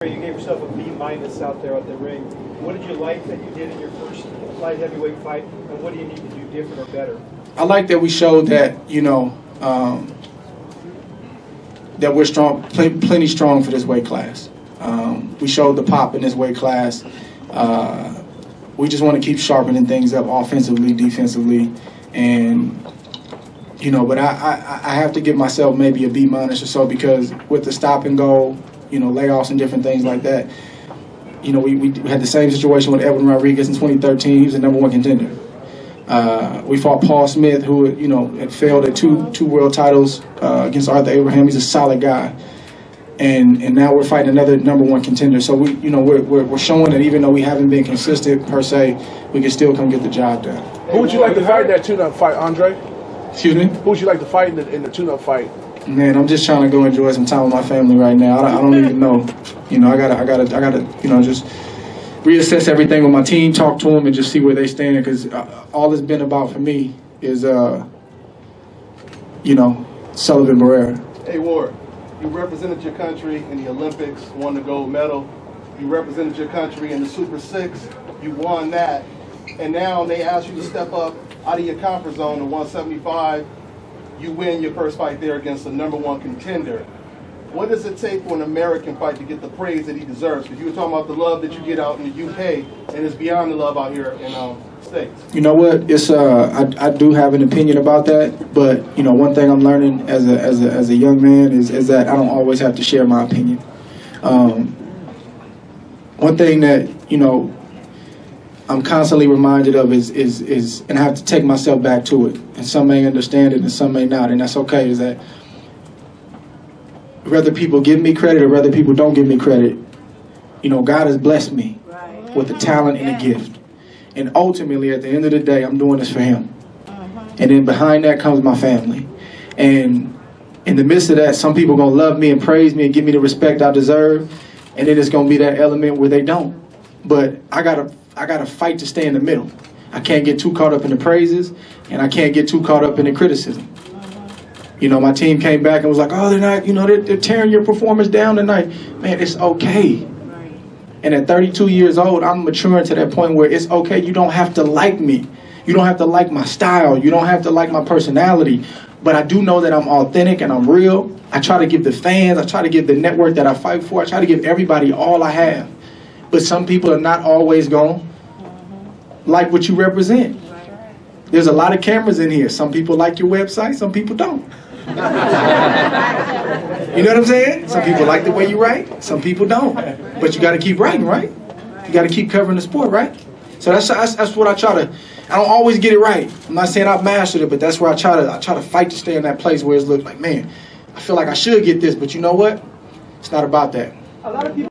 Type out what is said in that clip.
You gave yourself a B- out there at the ring. What did you like that you did in your first light heavyweight fight, and what do you need to do different or better? I like that we showed that, that we're strong, plenty strong for this weight class. We showed the pop in this weight class. We just want to keep sharpening things up offensively, defensively, and but I have to give myself maybe a B- or so, because with the stop and go, layoffs and different things like that. We had the same situation with Edwin Rodriguez in 2013. He was the #1 contender. We fought Paul Smith, who had failed at two world titles against Arthur Abraham. He's a solid guy, and now we're fighting another #1 contender. So we're showing that even though we haven't been consistent per se, we can still come get the job done. Who would you like to fight in that tune-up fight, Andre? Excuse me? Who would you like to fight in the tune-up fight? Man, I'm just trying to go enjoy some time with my family right now. I don't even know. I gotta just reassess everything with my team, talk to them, and just see where they stand. Because all it's been about for me is, Sullivan Barrera. Hey Ward, you represented your country in the Olympics, won the gold medal. You represented your country in the Super 6, you won that, and now they ask you to step up out of your comfort zone to 175. You win your first fight there against the #1 contender. What does it take for an American fight to get the praise that he deserves? Because you were talking about the love that you get out in the UK, and it's beyond the love out here in States. You know what? It's I do have an opinion about that, but one thing I'm learning as a young man is that I don't always have to share my opinion. One thing that I'm constantly reminded of is and I have to take myself back to it. And some may understand it and some may not, and that's okay. Is that whether people give me credit or whether people don't give me credit, God has blessed me with a talent and a gift. And ultimately, at the end of the day, I'm doing this for Him. And then behind that comes my family. And in the midst of that, some people are going to love me and praise me and give me the respect I deserve. And then it's going to be that element where they don't. But I gotta fight to stay in the middle. I can't get too caught up in the praises, and I can't get too caught up in the criticism. My team came back and was like, oh, they're not, they're tearing your performance down tonight. Man, it's okay. And at 32 years old, I'm maturing to that point where it's okay. You don't have to like me. You don't have to like my style. You don't have to like my personality. But I do know that I'm authentic and I'm real. I try to give the fans, I try to give the network that I fight for, I try to give everybody all I have. But some people are not always going to like what you represent. There's a lot of cameras in here. Some people like your website, some people don't. You know what I'm saying? Some people like the way you write, some people don't. But you got to keep writing, right? You got to keep covering the sport, right? So that's what I try to. I don't always get it right. I'm not saying I've mastered it, but that's where I try to fight to stay in that place where it looks like, man, I feel like I should get this, but you know what? It's not about that. A lot of people